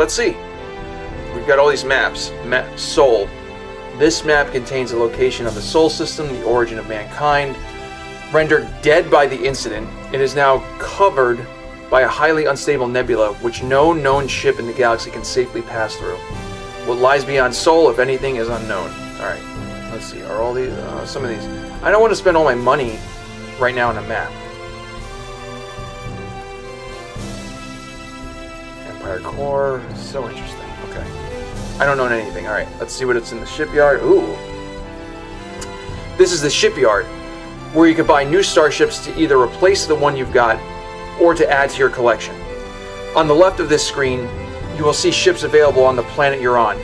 let's see. We've got all these maps. Sol. This map contains the location of the Sol system, the origin of mankind. Rendered dead by the incident, it is now covered by a highly unstable nebula, which no known ship in the galaxy can safely pass through. What lies beyond Sol, if anything, is unknown. Alright, let's see. Are all these... some of these... I don't want to spend all my money right now on a map. Empire Core. So interesting. Okay. I don't know anything. Alright, let's see what it's in the shipyard. Ooh. This is the shipyard, where you can buy new starships to either replace the one you've got or to add to your collection. On the left of this screen, you will see ships available on the planet you're on.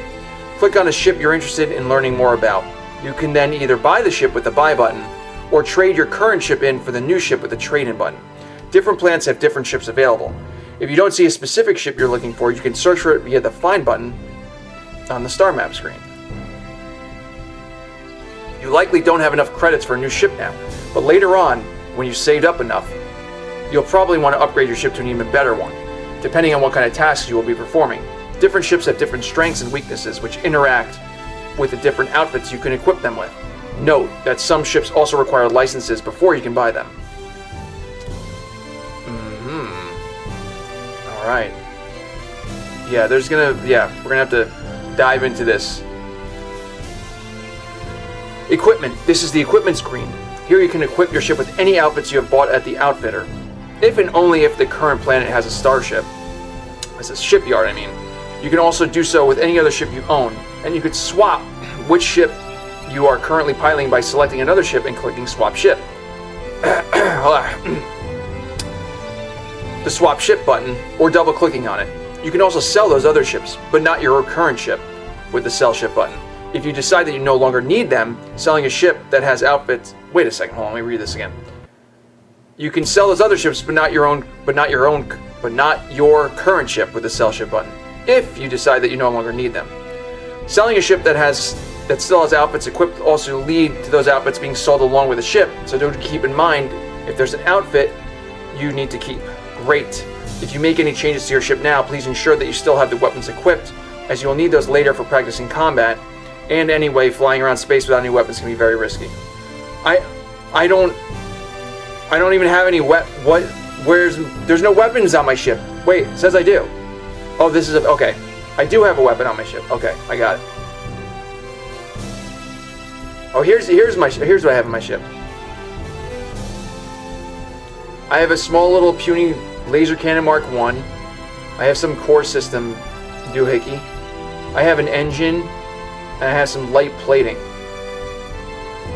Click on a ship you're interested in learning more about. You can then either buy the ship with the buy button or trade your current ship in for the new ship with the trade-in button. Different planets have different ships available. If you don't see a specific ship you're looking for, you can search for it via the find button on the star map screen. You likely don't have enough credits for a new ship now, but later on, when you've saved up enough, you'll probably want to upgrade your ship to an even better one, depending on what kind of tasks you will be performing. Different ships have different strengths and weaknesses, which interact with the different outfits you can equip them with. Note that some ships also require licenses before you can buy them. Alright. Yeah, we're gonna have to dive into this. Equipment. This is the equipment screen. Here you can equip your ship with any outfits you have bought at the outfitter. If and only if the current planet has a starship. It's a shipyard, I mean. You can also do so with any other ship you own, and you could swap which ship you are currently piloting by selecting another ship and clicking Swap Ship. The Swap Ship button, or double-clicking on it. You can also sell those other ships, but not your current ship, with the Sell Ship button. If you decide that you no longer need them, selling a ship that has outfits... Wait a second, hold on, let me read this again. You can sell those other ships, but not your current ship with the Sell Ship button, if you decide that you no longer need them. Selling a ship that still has outfits equipped also lead to those outfits being sold along with the ship, so do keep in mind if there's an outfit you need to keep. Great. If you make any changes to your ship now, please ensure that you still have the weapons equipped, as you will need those later for practicing combat. And anyway, flying around space without any weapons can be very risky. I don't even have any there's no weapons on my ship. Wait, it says I do. Oh, this is okay. I do have a weapon on my ship. Okay, I got it. Oh, here's what I have on my ship. I have a small little puny laser cannon Mark 1. I have some core system doohickey. I have an engine. And I have some light plating.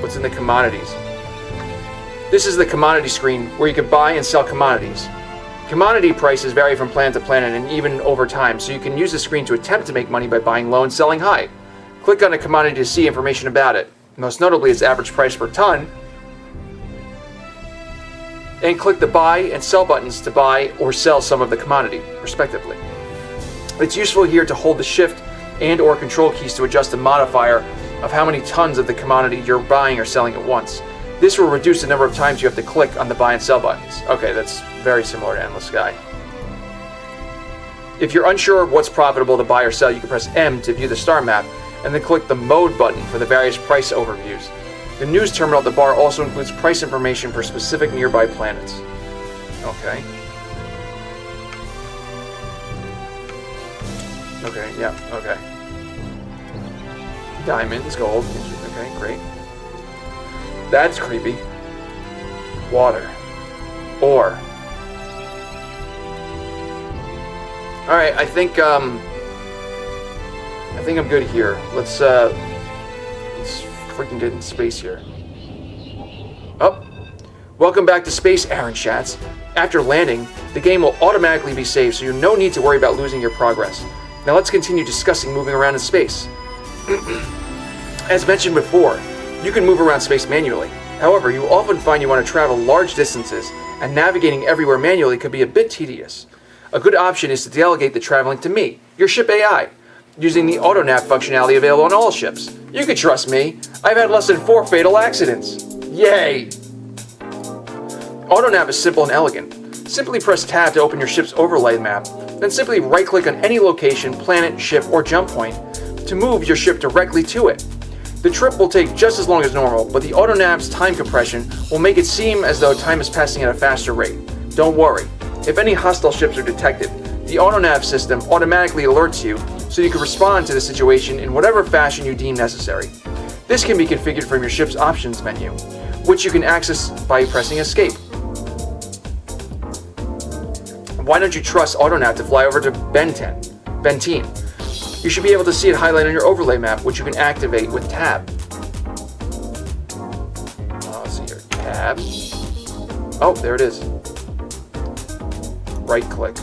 What's in the commodities? This is the commodity screen where you can buy and sell commodities. Commodity prices vary from planet to planet and even over time, so you can use the screen to attempt to make money by buying low and selling high. Click on a commodity to see information about it, most notably its average price per ton, and click the buy and sell buttons to buy or sell some of the commodity, respectively. It's useful here to hold the shift and or control keys to adjust the modifier of how many tons of the commodity you're buying or selling at once. This will reduce the number of times you have to click on the buy and sell buttons. Okay, that's very similar to Endless Sky. If you're unsure of what's profitable to buy or sell, you can press M to view the star map, and then click the Mode button for the various price overviews. The news terminal at the bar also includes price information for specific nearby planets. Okay. Okay, yeah, okay. Diamonds, gold, okay, great. That's creepy. Water. Ore. Alright, I think I'm good here. Let's freaking get in space here. Oh. Welcome back to space, Aaron Schatz. After landing, the game will automatically be saved, so you have no need to worry about losing your progress. Now let's continue discussing moving around in space. As mentioned before, you can move around space manually. However, you often find you want to travel large distances, and navigating everywhere manually could be a bit tedious. A good option is to delegate the traveling to me, your ship AI, using the auto-nav functionality available on all ships. You can trust me. I've had less than 4 fatal accidents. Yay! Auto-nav is simple and elegant. Simply press tab to open your ship's overlay map, Then simply right-click on any location, planet, ship, or jump point to move your ship directly to it. The trip will take just as long as normal, but the AutoNav's time compression will make it seem as though time is passing at a faster rate. Don't worry. If any hostile ships are detected, the AutoNav system automatically alerts you so you can respond to the situation in whatever fashion you deem necessary. This can be configured from your ship's options menu, which you can access by pressing escape. Why don't you trust AutoNav to fly over to Bentine? You should be able to see it highlighted on your overlay map, which you can activate with Tab. Let's see here. Tab. Oh, there it is. Right click.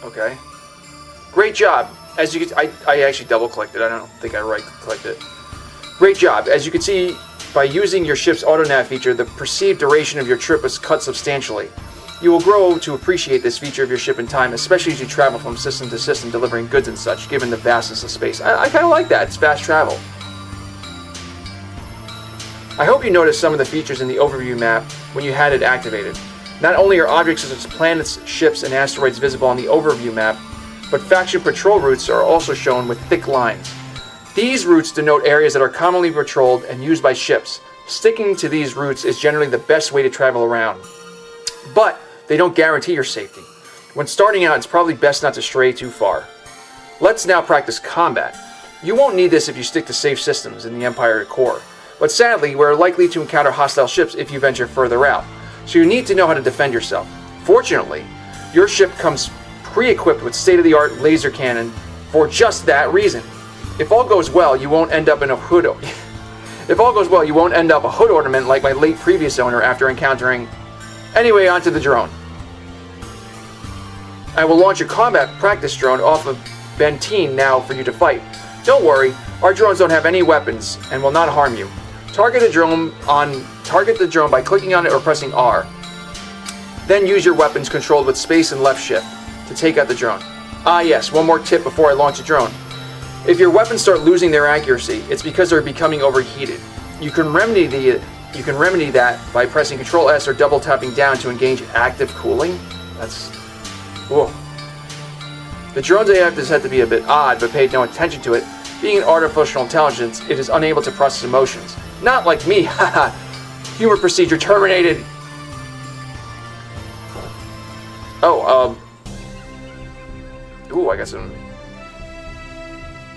Okay. Great job. As you can, I actually double clicked it. I don't think I right clicked it. Great job. As you can see, by using your ship's AutoNav feature, the perceived duration of your trip is cut substantially. You will grow to appreciate this feature of your ship in time, especially as you travel from system to system delivering goods and such, given the vastness of space. I kind of like that. It's fast travel. I hope you noticed some of the features in the overview map when you had it activated. Not only are objects such as planets, ships, and asteroids visible on the overview map, but faction patrol routes are also shown with thick lines. These routes denote areas that are commonly patrolled and used by ships. Sticking to these routes is generally the best way to travel around. But they don't guarantee your safety. When starting out, it's probably best not to stray too far. Let's now practice combat. You won't need this if you stick to safe systems in the Empire core, but sadly, we're likely to encounter hostile ships if you venture further out, so you need to know how to defend yourself. Fortunately, your ship comes pre-equipped with state-of-the-art laser cannon for just that reason. If all goes well, you won't end up in a hood. If all goes well, you won't end up a hood ornament like my late previous owner after encountering. Anyway, onto the drone. I will launch a combat practice drone off of Bentine now for you to fight. Don't worry, our drones don't have any weapons and will not harm you. Target the drone by clicking on it or pressing R. Then use your weapons controlled with space and left shift to take out the drone. Ah yes, one more tip before I launch a drone. If your weapons start losing their accuracy, it's because they're becoming overheated. You can remedy that by pressing Ctrl S or double tapping down to engage active cooling. That's whoa. The drone's AF is said to be a bit odd, but paid no attention to it. Being an artificial intelligence, it is unable to process emotions. Not like me, haha. Humor procedure terminated. Oh, ooh, I got some.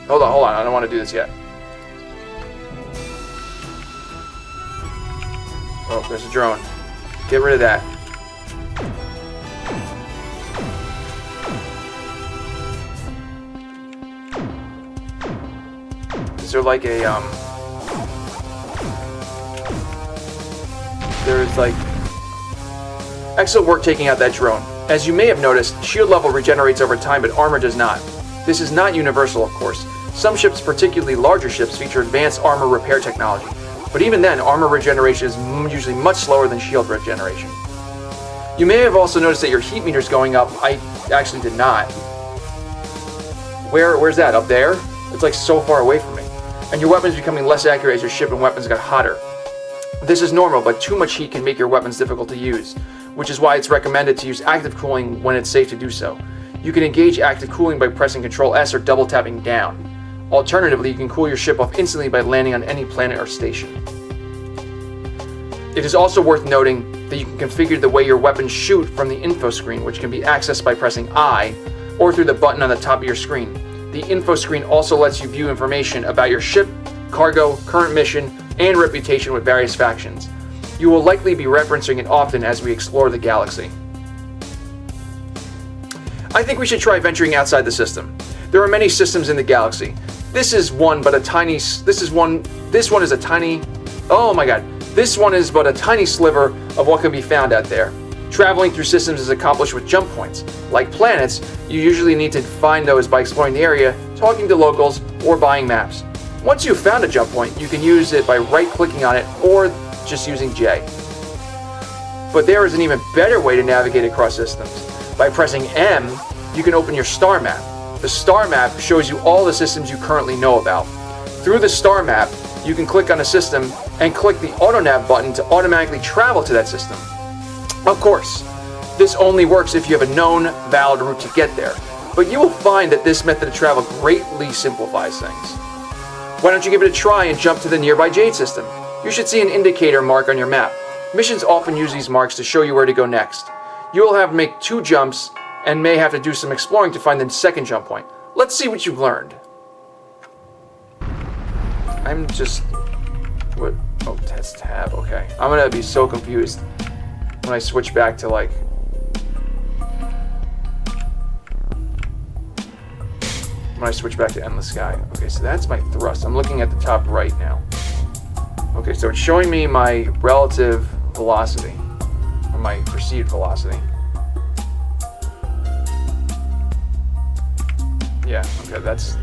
Hold on, I don't want to do this yet. Oh, there's a drone. Get rid of that. Is there like a, there's like, excellent work taking out that drone. As you may have noticed, shield level regenerates over time, but armor does not. This is not universal, of course. Some ships, particularly larger ships, feature advanced armor repair technology. But even then, armor regeneration is usually much slower than shield regeneration. You may have also noticed that your heat meter is going up. I actually did not. Where's that? Up there? It's like so far away from me. And your weapons becoming less accurate as your ship and weapons got hotter. This is normal, but too much heat can make your weapons difficult to use, which is why it's recommended to use active cooling when it's safe to do so. You can engage active cooling by pressing Ctrl S or double tapping down. Alternatively, you can cool your ship off instantly by landing on any planet or station. It is also worth noting that you can configure the way your weapons shoot from the info screen, which can be accessed by pressing I or through the button on the top of your screen. The info screen also lets you view information about your ship, cargo, current mission, and reputation with various factions. You will likely be referencing it often as we explore the galaxy. I think we should try venturing outside the system. There are many systems in the galaxy. This one is but a tiny sliver of what can be found out there. Traveling through systems is accomplished with jump points. Like planets, you usually need to find those by exploring the area, talking to locals, or buying maps. Once you've found a jump point, you can use it by right-clicking on it or just using J. But there is an even better way to navigate across systems. By pressing M, you can open your star map. The star map shows you all the systems you currently know about. Through the star map, you can click on a system and click the AutoNav button to automatically travel to that system. Of course, this only works if you have a known, valid route to get there, but you will find that this method of travel greatly simplifies things. Why don't you give it a try and jump to the nearby Jade system? You should see an indicator mark on your map. Missions often use these marks to show you where to go next. You will have to make 2 jumps and may have to do some exploring to find the second jump point. Let's see what you've learned. I'm just... What? Oh, that's tab, okay. I'm gonna be so confused when I switch back to, like... When I switch back to Endless Sky. Okay, so that's my thrust. I'm looking at the top right now. Okay, so it's showing me my relative velocity, or my perceived velocity. Yeah, okay, that's...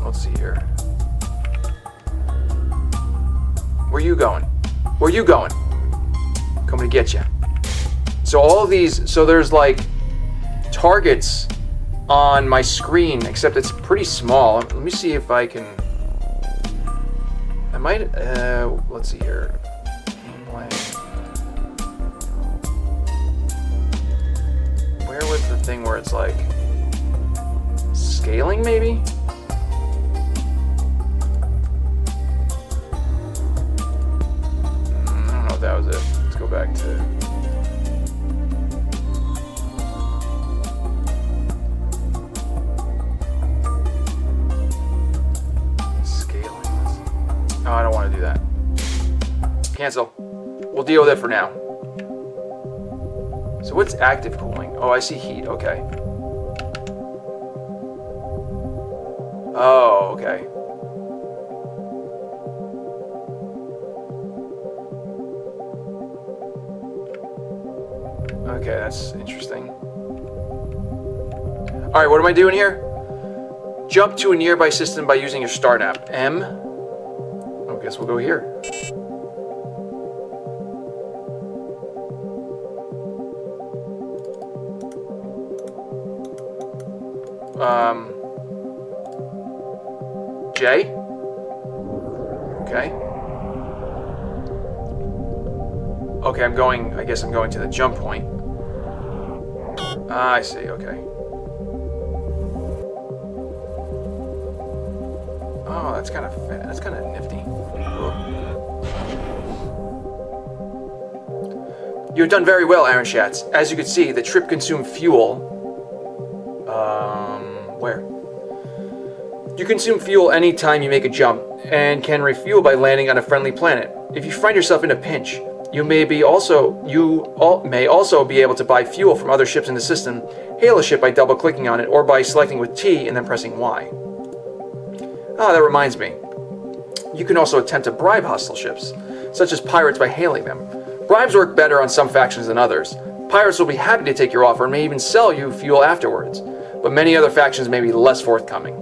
Let's see here. Where you going? Where you going? Coming to get you. So all of these, so there's like targets on my screen, except it's pretty small. Let me see if I can. I might. Let's see here. Where was the thing where it's like scaling, maybe? That was it. Let's go back to scaling. Oh, I don't want to do that. Cancel. We'll deal with it for now. So what's active cooling? Oh, I see heat. Okay. Oh, okay. Okay, that's interesting. Alright, what am I doing here? Jump to a nearby system by using your star map. M. I guess we'll go here. J. Okay. Okay, I guess I'm going to the jump point. I see, okay. Oh, that's kind of nifty. You've done very well, Aaron Schatz. As you can see, the trip consumed fuel. Where? You consume fuel anytime you make a jump, and can refuel by landing on a friendly planet. If you find yourself in a pinch, you may also be able to buy fuel from other ships in the system, hail a ship by double-clicking on it, or by selecting with T and then pressing Y. Ah, that reminds me. You can also attempt to bribe hostile ships, such as pirates by hailing them. Bribes work better on some factions than others. Pirates will be happy to take your offer and may even sell you fuel afterwards, but many other factions may be less forthcoming.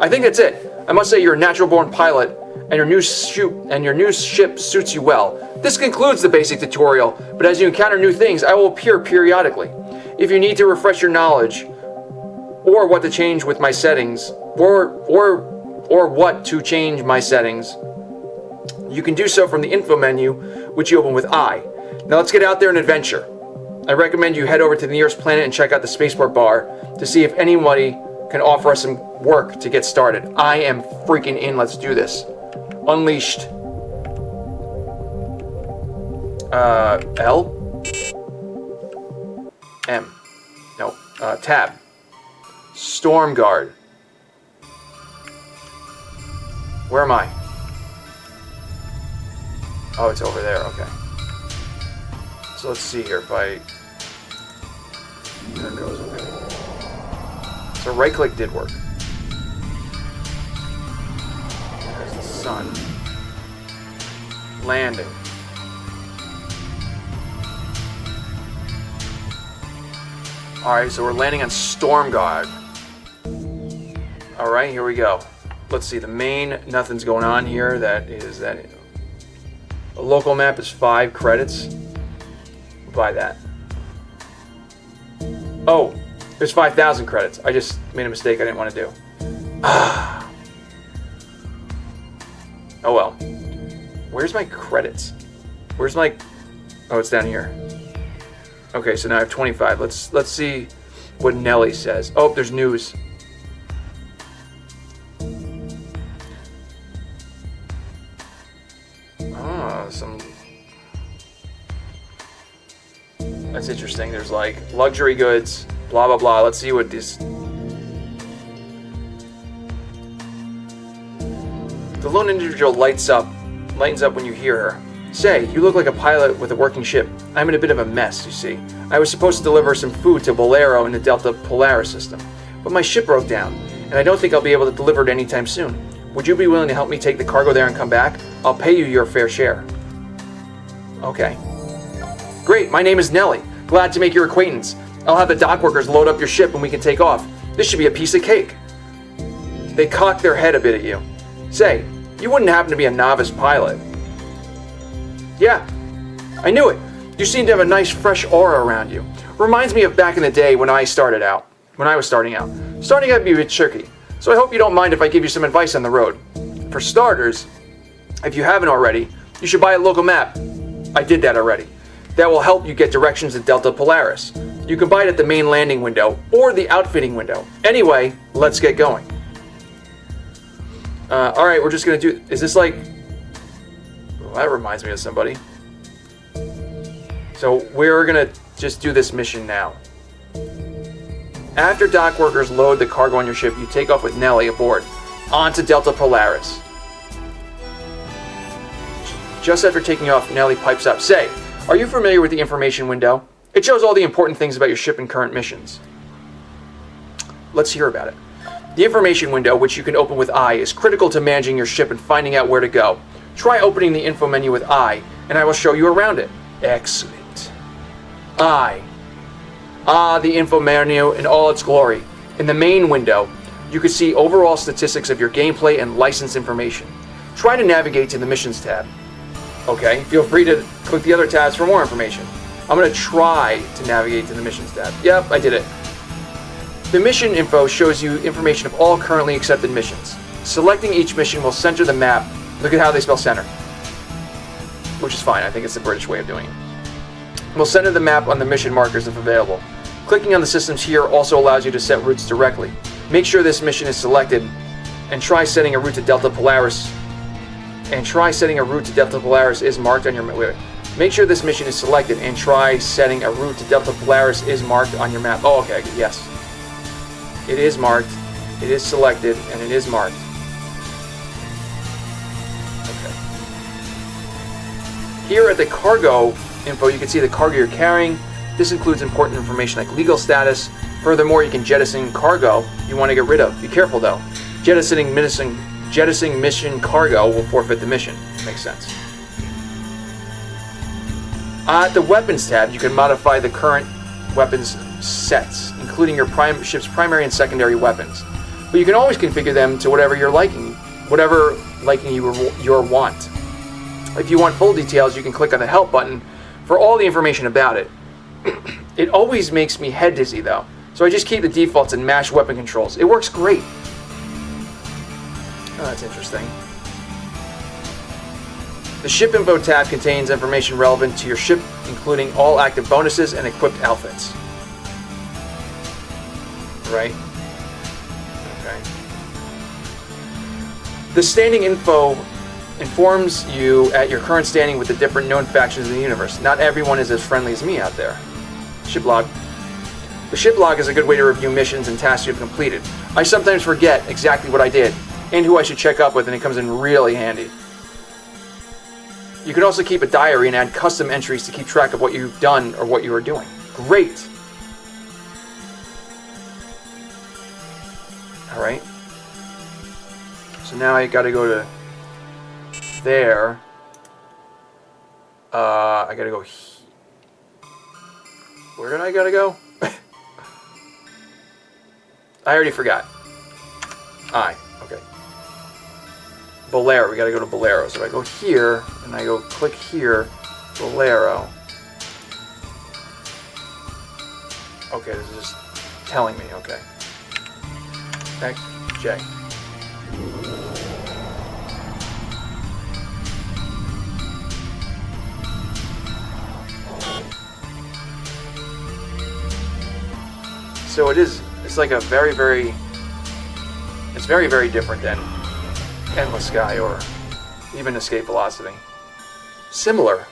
I think that's it. I must say you're a natural-born pilot, and your new ship suits you well. This concludes the basic tutorial, but as you encounter new things, I will appear periodically. If you need to refresh your knowledge, or what to change with my settings, or what to change my settings, you can do so from the info menu, which you open with I. Now let's get out there and adventure. I recommend you head over to the nearest planet and check out the spaceport bar to see if anybody can offer us some work to get started. I am freaking in. Let's do this. Unleashed. L? M. No. Tab. Storm Guard. Where am I? Oh, it's over there. Okay. So let's see here if I... There it goes. Okay. So right click did work. There's the sun. Landing. Alright, so we're landing on Storm Guard. Alright, here we go. Let's see, the main, nothing's going on here. That is that. A local map is 5 credits. buy that. Oh, there's 5,000 credits. I just made a mistake I didn't want to do. Ah. Oh well. Where's my credits? Where's my... Oh, it's down here. Okay, so now I have 25. Let's see what Nelly says. Oh, there's news. Oh, some... That's interesting. There's like luxury goods, blah, blah, blah. Let's see what this... The lone individual lightens up when you hear her. Say, you look like a pilot with a working ship. I'm in a bit of a mess, you see. I was supposed to deliver some food to Bolero in the Delta Polaris system, but my ship broke down, and I don't think I'll be able to deliver it anytime soon. Would you be willing to help me take the cargo there and come back? I'll pay you your fair share. Okay. Great, my name is Nelly. Glad to make your acquaintance. I'll have the dock workers load up your ship and we can take off. This should be a piece of cake. They cock their head a bit at you. Say, you wouldn't happen to be a novice pilot. Yeah, I knew it. You seem to have a nice fresh aura around you. Reminds me of back in the day when I was starting out. Starting out can be a bit tricky, so I hope you don't mind if I give you some advice on the road. For starters, if you haven't already, you should buy a local map. I did that already. That will help you get directions to Delta Polaris. You can buy it at the main landing window or the outfitting window. Anyway, let's get going. Alright, we're just gonna do... Is this like... Well, that reminds me of somebody. So we're gonna just do this mission now. After dock workers load the cargo on your ship, you take off with Nelly aboard, onto Delta Polaris. Just after taking off, Nelly pipes up. Say, are you familiar with the information window? It shows all the important things about your ship and current missions. Let's hear about it. The information window, which you can open with I, is critical to managing your ship and finding out where to go. Try opening the info menu with I, and I will show you around it. Excellent. I. Ah, the info menu in all its glory. In the main window, you can see overall statistics of your gameplay and license information. Try to navigate to the missions tab. Okay, feel free to click the other tabs for more information. I'm going to try to navigate to the missions tab. Yep, I did it. The mission info shows you information of all currently accepted missions. Selecting each mission will center the map. Look at how they spell center. Which is fine, I think it's the British way of doing it. We'll center the map on the mission markers if available. Clicking on the systems here also allows you to set routes directly. Make sure this mission is selected and try setting a route to Delta Polaris. Is marked on your map. Make sure this mission is selected and try setting a route to Delta Polaris is marked on your map. Oh, okay, yes. It is marked, it is selected, and it is marked. Okay. Here at the cargo info, you can see the cargo you're carrying. This includes important information like legal status. Furthermore, you can jettison cargo you want to get rid of. Be careful though. Jettisoning mission cargo will forfeit the mission. Makes sense. At the weapons tab, you can modify the current weapons sets, including your ship's primary and secondary weapons. But you can always configure them to whatever your liking your want. If you want full details, you can click on the help button for all the information about it. It always makes me head dizzy though, so I just keep the defaults and mash weapon controls. It works great. Oh, that's interesting. The Ship Info tab contains information relevant to your ship, including all active bonuses and equipped outfits. Right? Okay. The standing info informs you at your current standing with the different known factions in the universe. Not everyone is as friendly as me out there. Ship log. The ship log is a good way to review missions and tasks you've completed. I sometimes forget exactly what I did and who I should check up with, and it comes in really handy. You can also keep a diary and add custom entries to keep track of what you've done or what you are doing. Great! Alright. So now I gotta go to there. I gotta go where did I gotta go? I already forgot. Okay. Bolero, we gotta go to Bolero. So I go here, and I go click here, Bolero. Okay, this is just telling me, okay. X, J. So it's like a it's very, very different than Endless Sky or even Escape Velocity. Similar,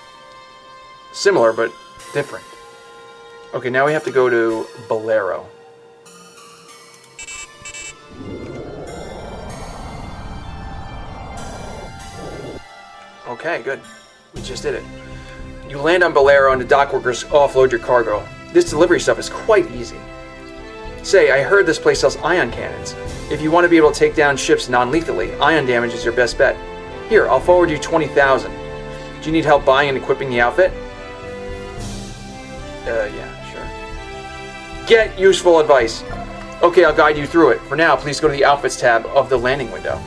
but different. Okay, now we have to go to Bolero. Okay, good. We just did it. You land on Bolero and the dock workers offload your cargo. This delivery stuff is quite easy. Say, I heard this place sells ion cannons. If you want to be able to take down ships non-lethally, ion damage is your best bet. Here, I'll forward you 20,000. Do you need help buying and equipping the outfit? Yeah, sure. Get useful advice. Okay, I'll guide you through it. For now, please go to the Outfits tab of the landing window.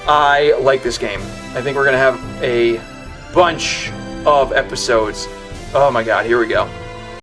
I like this game. I think we're going to have a bunch of episodes. Oh my god, here we go.